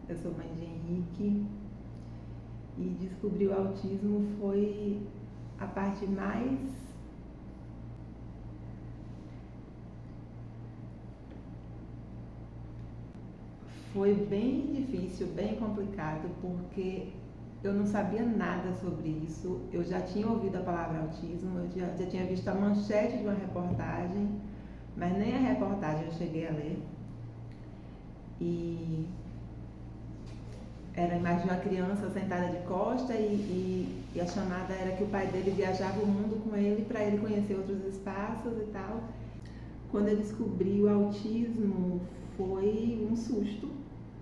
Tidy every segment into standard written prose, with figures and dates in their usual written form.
eu sou mãe de Henrique e descobrir o autismo foi a parte mais foi bem difícil, bem complicado, porque eu não sabia nada sobre isso. Eu já tinha ouvido a palavra autismo, eu já tinha visto a manchete de uma reportagem, mas nem a reportagem eu cheguei a ler. E era a imagem de uma criança sentada de costa e a chamada era que o pai dele viajava o mundo com ele para ele conhecer outros espaços e tal. Quando eu descobri o autismo foi um susto,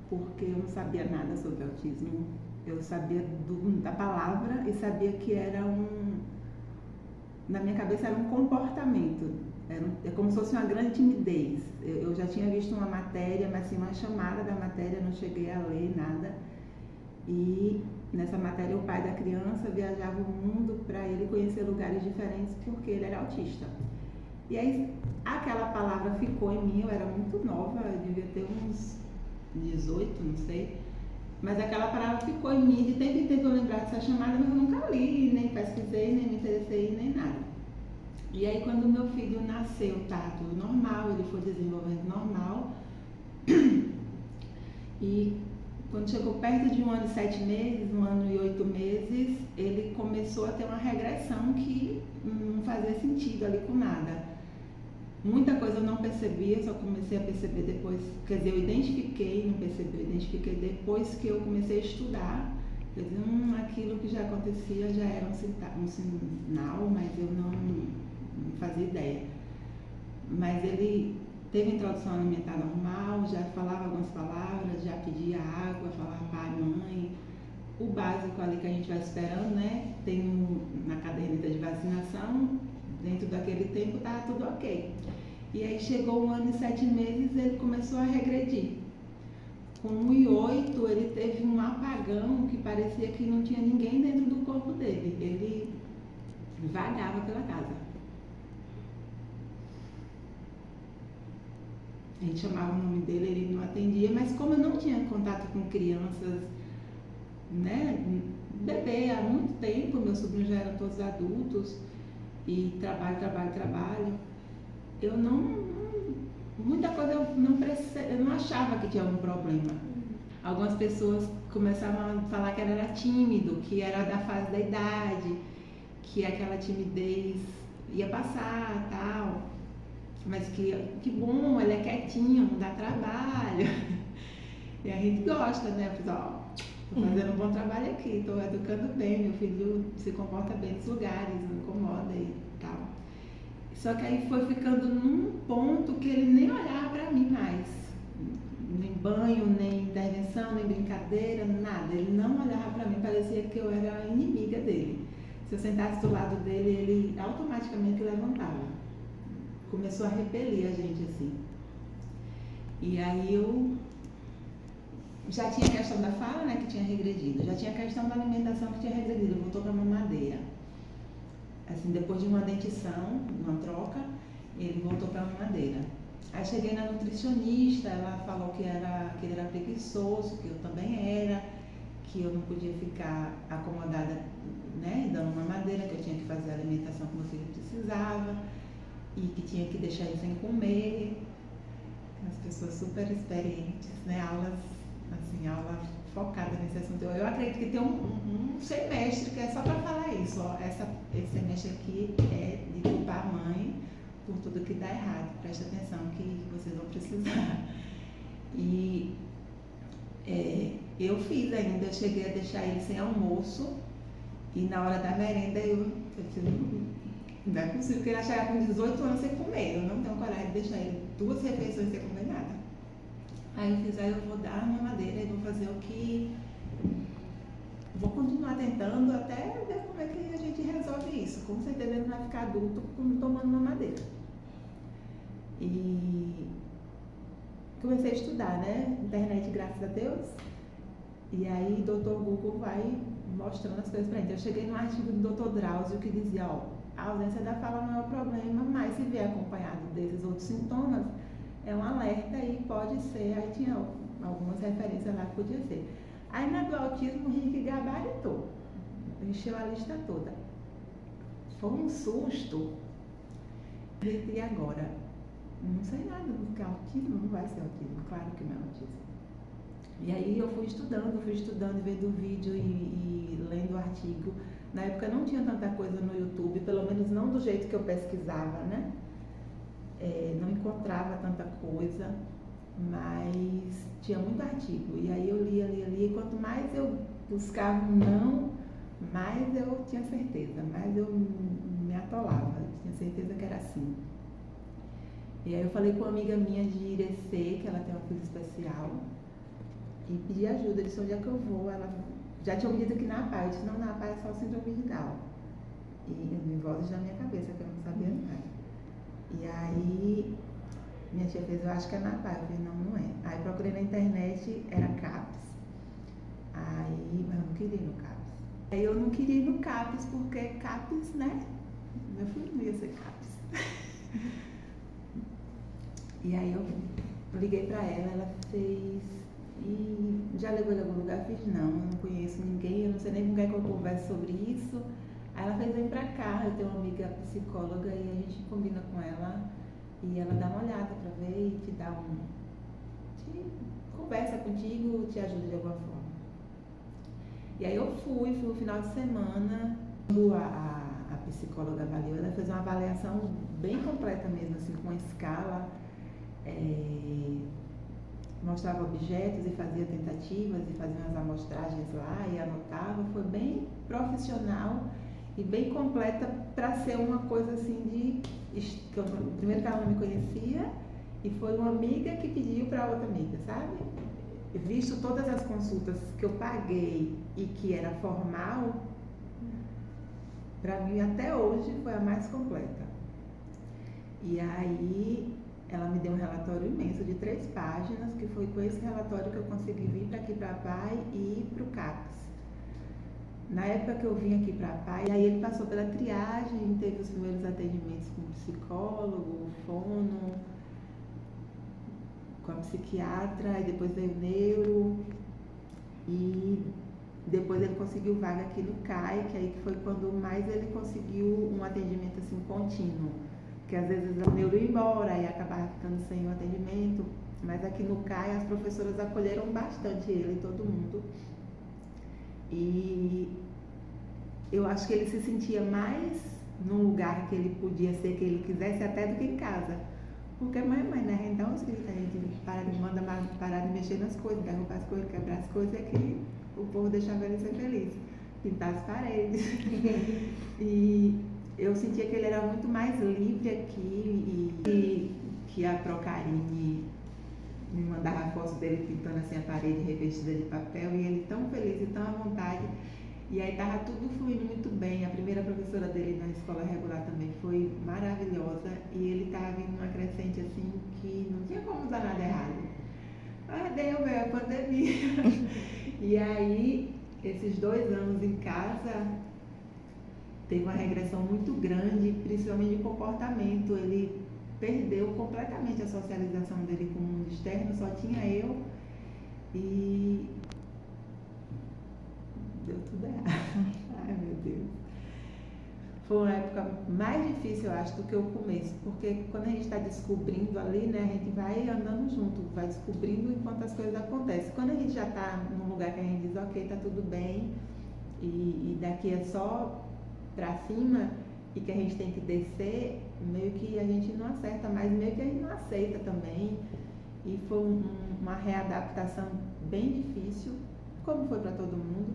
porque eu não sabia nada sobre autismo. Eu sabia da palavra e sabia que era na minha cabeça era um comportamento, é como se fosse uma grande timidez. Eu já tinha visto uma matéria, mas assim, uma chamada da matéria, não cheguei a ler nada. E nessa matéria o pai da criança viajava o mundo para ele conhecer lugares diferentes porque ele era autista. E aí aquela palavra ficou em mim, eu era muito nova, eu devia ter uns 18, não sei. Mas aquela palavra ficou em mim, de tempo em tempo eu lembrar dessa chamada, mas eu nunca li, nem pesquisei, nem me interessei, nem nada. E aí quando meu filho nasceu, tá tudo normal, ele foi desenvolvendo normal. E quando chegou perto de 1 ano e 7 meses, 1 ano e 8 meses, ele começou a ter uma regressão que não fazia sentido ali com nada. Muita coisa eu não percebia, só comecei a perceber depois, quer dizer, eu identifiquei, não percebi, eu identifiquei depois que eu comecei a estudar. Eu disse, aquilo que já acontecia já era um sinal, mas eu não fazia ideia. Mas ele teve introdução alimentar normal, já falava algumas palavras, já pedia água, falava pai, mãe. O básico ali que a gente vai esperando, né? Tem na caderneta de vacinação, dentro daquele tempo estava tudo ok. E aí chegou 1 ano e 7 meses, ele começou a regredir. Com 1 e 8, ele teve um apagão que parecia que não tinha ninguém dentro do corpo dele. Ele vagava pela casa. A gente chamava o nome dele, ele não atendia, mas como eu não tinha contato com crianças, né, bebê há muito tempo, meus sobrinhos já eram todos adultos, e trabalho, eu muita coisa eu não achava que tinha algum problema. Algumas pessoas começavam a falar que ele era tímido, que era da fase da idade, que aquela timidez ia passar, tal, mas que bom, ele é quietinho, não dá trabalho. E a gente gosta, né? Pessoal, estou fazendo um bom trabalho aqui, estou educando bem, meu filho se comporta bem nos lugares, não incomoda e tal. Só que aí foi ficando num ponto que ele nem olhava para mim mais. Nem banho, nem intervenção, nem brincadeira, nada. Ele não olhava para mim, parecia que eu era inimiga dele. Se eu sentasse do lado dele, ele automaticamente levantava. Começou a repelir a gente assim. E aí eu já tinha a questão da fala, né, que tinha regredido, já tinha a questão da alimentação que tinha regredido, voltou para a mamadeira. Assim, depois de uma dentição, uma troca, ele voltou para a mamadeira. Aí cheguei na nutricionista, ela falou que ele era preguiçoso, que eu também era, que eu não podia ficar acomodada, né, dando mamadeira, que eu tinha que fazer a alimentação que meu filho precisava e que tinha que deixar ele sem comer. As pessoas super experientes, né, aula focada nesse assunto. Eu acredito que tem um semestre que é só para falar isso, ó. Esse semestre aqui é de culpar a mãe por tudo que dá errado. Presta atenção que vocês vão precisar. E eu fiz ainda, eu cheguei a deixar ele sem almoço e na hora da merenda eu não é possível que ele chegar com 18 anos sem comer. Eu não tenho coragem de deixar ele 2 refeições sem comer nada. Aí eu fiz, eu vou dar uma mamadeira e vou fazer o que... Vou continuar tentando até ver como é que a gente resolve isso. Com certeza ele não vai ficar adulto tomando mamadeira. E comecei a estudar, né? Internet, graças a Deus. E aí o Dr. Google vai mostrando as coisas pra gente. Eu cheguei num artigo do Dr. Drauzio que dizia, a ausência da fala não é o problema, mas se vier acompanhado desses outros sintomas, é um alerta e pode ser, aí tinha algumas referências lá que podia ser. Aí na do autismo o Henrique gabaritou, encheu a lista toda. Foi um susto. E agora? Não sei nada do que é autismo, não vai ser autismo, claro que não é autismo. E aí eu fui estudando, vendo vídeo e lendo artigo. Na época não tinha tanta coisa no YouTube, pelo menos não do jeito que eu pesquisava, né? Não encontrava tanta coisa, mas tinha muito artigo. E aí eu lia, e quanto mais eu buscava um não, mais eu tinha certeza, mais eu me atolava, eu tinha certeza que era assim. E aí eu falei com uma amiga minha de Irecê, que ela tem uma filha especial, e pedi ajuda. Eu disse, onde é que eu vou? Ela já tinha me dito que na APA. Eu disse, não, na APA é só o síndrome de Down. E me vozes na minha cabeça, que eu não sabia nada. E aí minha tia fez, eu acho que é na APA. Eu falei, não, não é. Aí procurei na internet, era CAPS. Aí, mas eu não queria ir no CAPS. Aí eu não queria ir no CAPS, porque CAPS, né? Meu filho não ia ser CAPS. E aí eu liguei pra ela fez, e já levou ele a algum lugar? Eu fiz, não, eu não conheço ninguém, eu não sei nem com quem que eu converso sobre isso. Aí ela fez, vem pra cá, eu tenho uma amiga psicóloga e a gente combina com ela e ela dá uma olhada pra ver e te dá te conversa contigo, te ajuda de alguma forma. E aí eu fui no final de semana, quando a psicóloga avaliou, ela fez uma avaliação bem completa mesmo, assim, com uma escala. Mostrava objetos e fazia tentativas e fazia umas amostragens lá e anotava. Foi bem profissional e bem completa para ser uma coisa assim primeiro que ela não me conhecia e foi uma amiga que pediu para outra amiga, sabe? Visto todas as consultas que eu paguei e que era formal, para mim até hoje foi a mais completa. E aí ela me deu um relatório imenso de 3 páginas, que foi com esse relatório que eu consegui vir para aqui para a PAI e ir para o CAPS. Na época que eu vim aqui para a PAI, aí ele passou pela triagem, teve os primeiros atendimentos com o psicólogo, o fono, com a psiquiatra, e depois veio o neuro, e depois ele conseguiu vaga aqui no CAI, que aí foi quando mais ele conseguiu um atendimento assim contínuo. Porque às vezes o neuro ia embora e acabava ficando sem o atendimento, mas aqui no CAI as professoras acolheram bastante ele, todo mundo. E eu acho que ele se sentia mais num lugar que ele podia ser, que ele quisesse, até do que em casa. Porque mãe, né? A gente dá uns gritos, a gente manda parar de mexer nas coisas, derrubar as coisas, quebrar as coisas, é que o povo deixava ele ser feliz. Pintar as paredes. E eu sentia que ele era muito mais livre aqui e que a Procarine me mandava fotos dele pintando assim a parede revestida de papel e ele tão feliz e tão à vontade. E aí tava tudo fluindo muito bem. A primeira professora dele na escola regular também foi maravilhosa e ele tava vindo numa crescente assim que não tinha como usar nada errado. Veio a pandemia. E aí, esses 2 anos em casa, teve uma regressão muito grande, principalmente de comportamento. Ele perdeu completamente a socialização dele com o mundo externo, só tinha eu e deu tudo errado. Ai, meu Deus. Foi uma época mais difícil, eu acho, do que o começo, porque quando a gente está descobrindo ali, né, a gente vai andando junto, vai descobrindo enquanto as coisas acontecem. Quando a gente já está num lugar que a gente diz, ok, tá tudo bem, e daqui é só para cima, e que a gente tem que descer, meio que a gente não acerta mais, meio que a gente não aceita também. E foi uma readaptação bem difícil, como foi para todo mundo,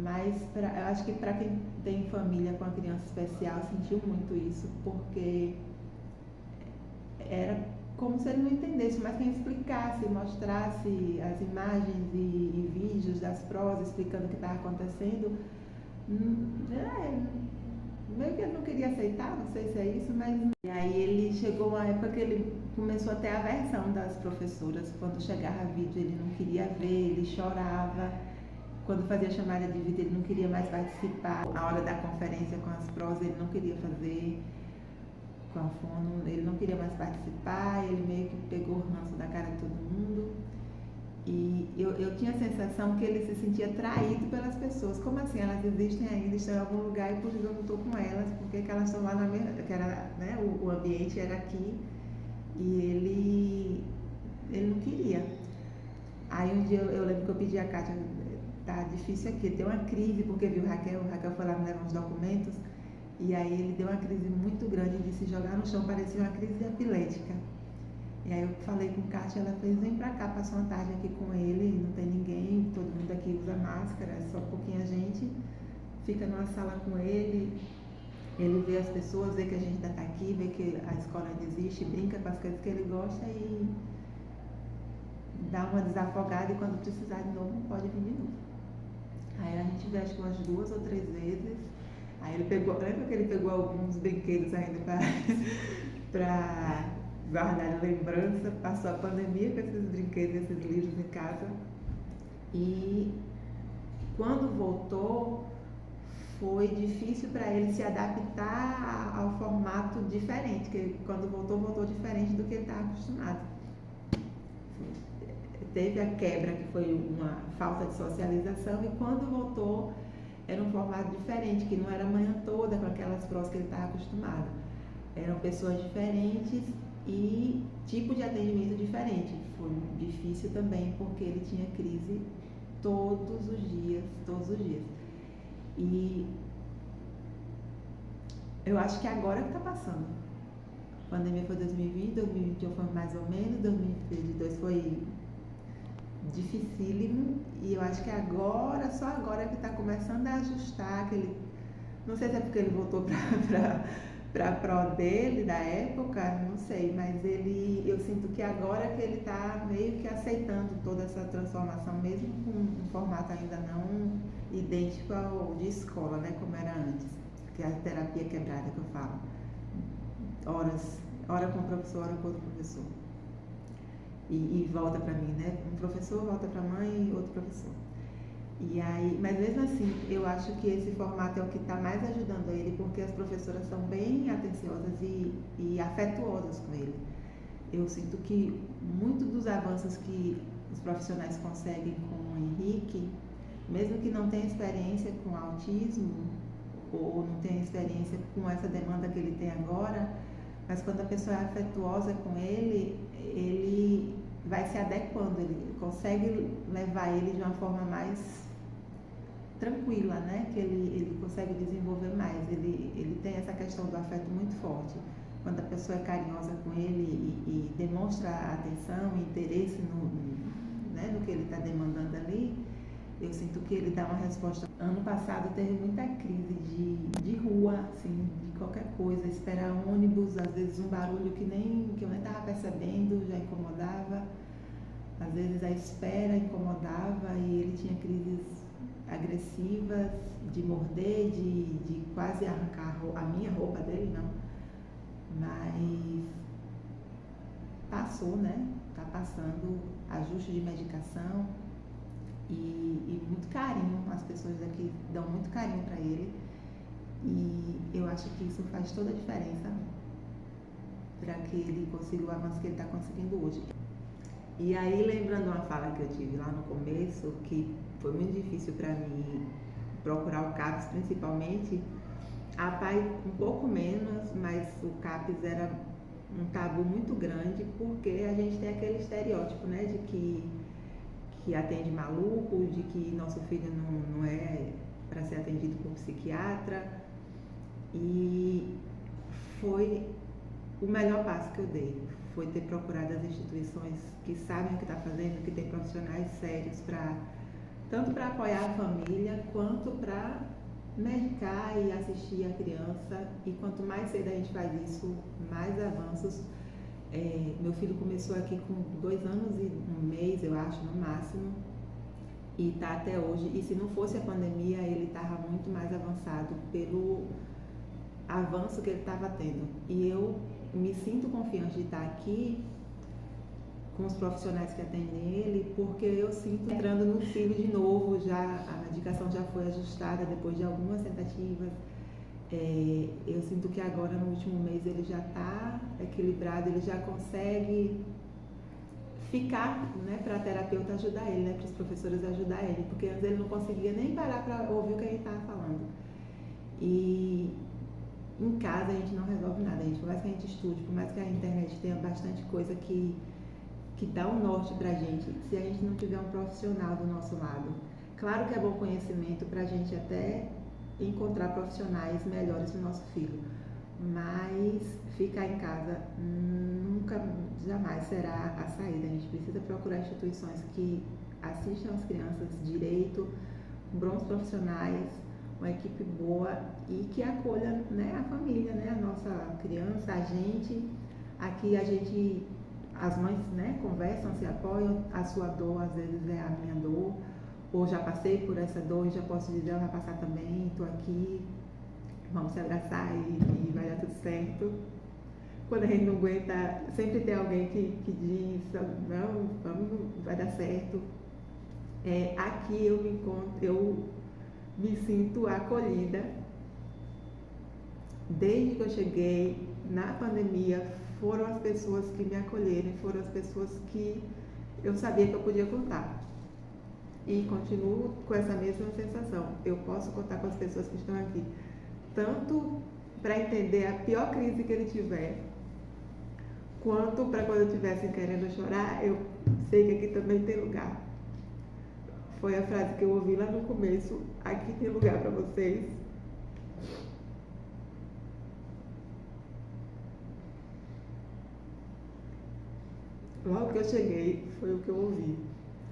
mas eu acho que para quem tem família com a criança especial sentiu muito isso, porque era como se ele não entendesse, mas quem explicasse, mostrasse as imagens e vídeos das provas, explicando o que estava acontecendo, meio que ele não queria aceitar, não sei se é isso, mas... E aí ele chegou uma época que ele começou a ter aversão das professoras. Quando chegava vídeo ele não queria ver, ele chorava. Quando fazia chamada de vídeo ele não queria mais participar. A hora da conferência com as provas ele não queria fazer. Com a fono, ele não queria mais participar, ele meio que pegou o ranço da cara de todo mundo. E eu tinha a sensação que ele se sentia traído pelas pessoas. Como assim? Elas existem ainda, estão em algum lugar e por que eu não estou com elas? Por que elas estão lá na mesma... Que era, né, o ambiente era aqui e ele não queria. Aí um dia eu lembro que eu pedi a Kátia, tá difícil aqui, deu uma crise, porque viu o Raquel foi lá me levar uns documentos, e aí ele deu uma crise muito grande de se jogar no chão, parecia uma crise epilética. E aí eu falei com Kátia, ela fez, vem pra cá, passou uma tarde aqui com ele, não tem ninguém, todo mundo aqui usa máscara, só pouquinha gente, fica numa sala com ele vê as pessoas, vê que a gente ainda tá aqui, vê que a escola ainda existe, brinca com as coisas que ele gosta e dá uma desafogada e quando precisar de novo pode vir de novo. Aí a gente vê acho que umas 2 ou 3 vezes. Aí ele pegou, lembra que ele pegou alguns brinquedos ainda para guardar de lembrança, passou a pandemia com esses brinquedos, esses livros em casa. E quando voltou, foi difícil para ele se adaptar ao formato diferente, porque quando voltou diferente do que ele estava acostumado. Teve a quebra, que foi uma falta de socialização, e quando voltou era um formato diferente, que não era a manhã toda com aquelas provas que ele estava acostumado. Eram pessoas diferentes e tipo de atendimento diferente. Foi difícil também porque ele tinha crise todos os dias. E eu acho que agora que está passando. A pandemia foi 2020, 2021 foi mais ou menos, 2022 foi dificílimo e eu acho que agora, só agora que está começando a ajustar aquele, não sei se é porque ele voltou para a pro dele da época, não sei, mas eu sinto que agora que ele está meio que aceitando toda essa transformação, mesmo com um formato ainda não idêntico ao de escola, né, como era antes, que é a terapia quebrada que eu falo, hora com o professor, hora com outro professor. E volta para mim, né? Um professor volta para a mãe e outro professor. E aí, mas mesmo assim, eu acho que esse formato é o que está mais ajudando ele, porque as professoras são bem atenciosas e afetuosas com ele. Eu sinto que muito dos avanços que os profissionais conseguem com o Henrique, mesmo que não tenha experiência com autismo ou não tenha experiência com essa demanda que ele tem agora, mas quando a pessoa é afetuosa com ele, ele vai se adequando, ele consegue levar ele de uma forma mais tranquila, né? Que ele consegue desenvolver mais, ele tem essa questão do afeto muito forte. Quando a pessoa é carinhosa com ele e demonstra atenção e interesse no que ele está demandando ali, eu sinto que ele dá uma resposta. Ano passado teve muita crise de rua, assim, de qualquer coisa, esperar ônibus, às vezes um barulho que eu nem estava percebendo, já incomodava. Às vezes a espera incomodava e ele tinha crises agressivas, de morder, de quase arrancar a minha roupa dele, não. Mas passou, né? Tá passando, ajuste de medicação. E muito carinho, as pessoas daqui dão muito carinho para ele e eu acho que isso faz toda a diferença para que ele consiga o avanço que ele está conseguindo hoje. E aí, lembrando uma fala que eu tive lá no começo, que foi muito difícil para mim procurar o CAPS principalmente, a PAI um pouco menos, mas o CAPS era um tabu muito grande porque a gente tem aquele estereótipo, né, de que atende maluco, de que nosso filho não é para ser atendido por psiquiatra. E foi o melhor passo que eu dei, foi ter procurado as instituições que sabem o que está fazendo, que tem profissionais sérios tanto para apoiar a família, quanto para medicar e assistir a criança. E quanto mais cedo a gente faz isso, mais avanços. Meu filho começou aqui com 2 anos e 1 mês, eu acho, no máximo, e está até hoje. E se não fosse a pandemia, ele estava muito mais avançado pelo avanço que ele estava tendo. E eu me sinto confiante de estar aqui com os profissionais que atendem ele, porque eu sinto entrando no filho de novo, já a medicação já foi ajustada depois de algumas tentativas. Eu sinto que agora, no último mês, ele já está equilibrado, ele já consegue ficar, né, para a terapeuta ajudar ele, né, para os professores ajudar ele, porque antes ele não conseguia nem parar para ouvir o que a gente estava falando. E em casa a gente não resolve nada, gente. Por mais que a gente estude, por mais que a internet tenha bastante coisa que dá um norte pra gente, se a gente não tiver um profissional do nosso lado. Claro que é bom conhecimento pra gente até encontrar profissionais melhores pro nosso filho, mas ficar em casa nunca, jamais será a saída. A gente precisa procurar instituições que assistam as crianças direito, com bons profissionais, uma equipe boa e que acolha, né, a família, né, a nossa criança, a gente. Aqui a gente, as mães, né, conversam, se apoiam, a sua dor às vezes é a minha dor, ou já passei por essa dor e já posso dizer, ela vai passar também, estou aqui, vamos se abraçar e vai dar tudo certo. Quando a gente não aguenta, sempre tem alguém que diz, não, vamos, vai dar certo. Aqui eu me encontro, eu me sinto acolhida. Desde que eu cheguei na pandemia, foram as pessoas que me acolheram, foram as pessoas que eu sabia que eu podia contar. E continuo com essa mesma sensação. Eu posso contar com as pessoas que estão aqui, tanto para entender a pior crise que ele tiver, quanto para quando eu estivesse querendo chorar, eu sei que aqui também tem lugar. Foi a frase que eu ouvi lá no começo, aqui tem lugar para vocês. Logo que eu cheguei, foi o que eu ouvi.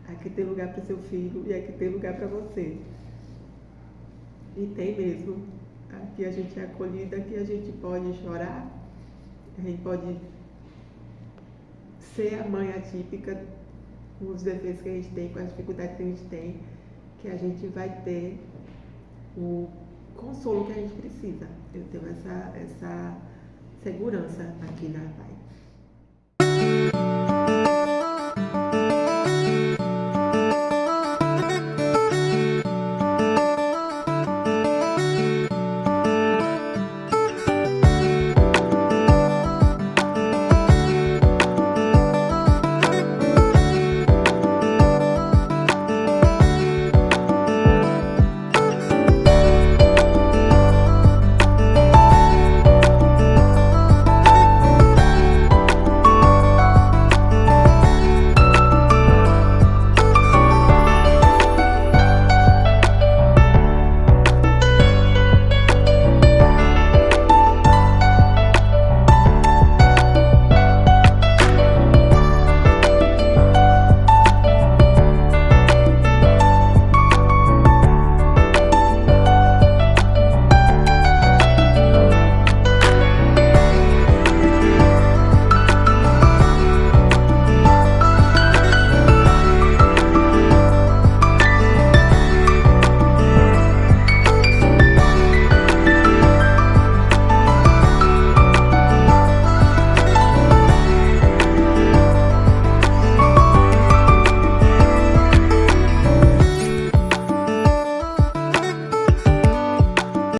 Aqui tem lugar para o seu filho e aqui tem lugar para você. E tem mesmo. Aqui a gente é acolhida, aqui a gente pode chorar, a gente pode ser a mãe atípica, com os defeitos que a gente tem, com as dificuldades que a gente tem, que a gente vai ter o consolo que a gente precisa. Eu tenho essa segurança aqui na Pai.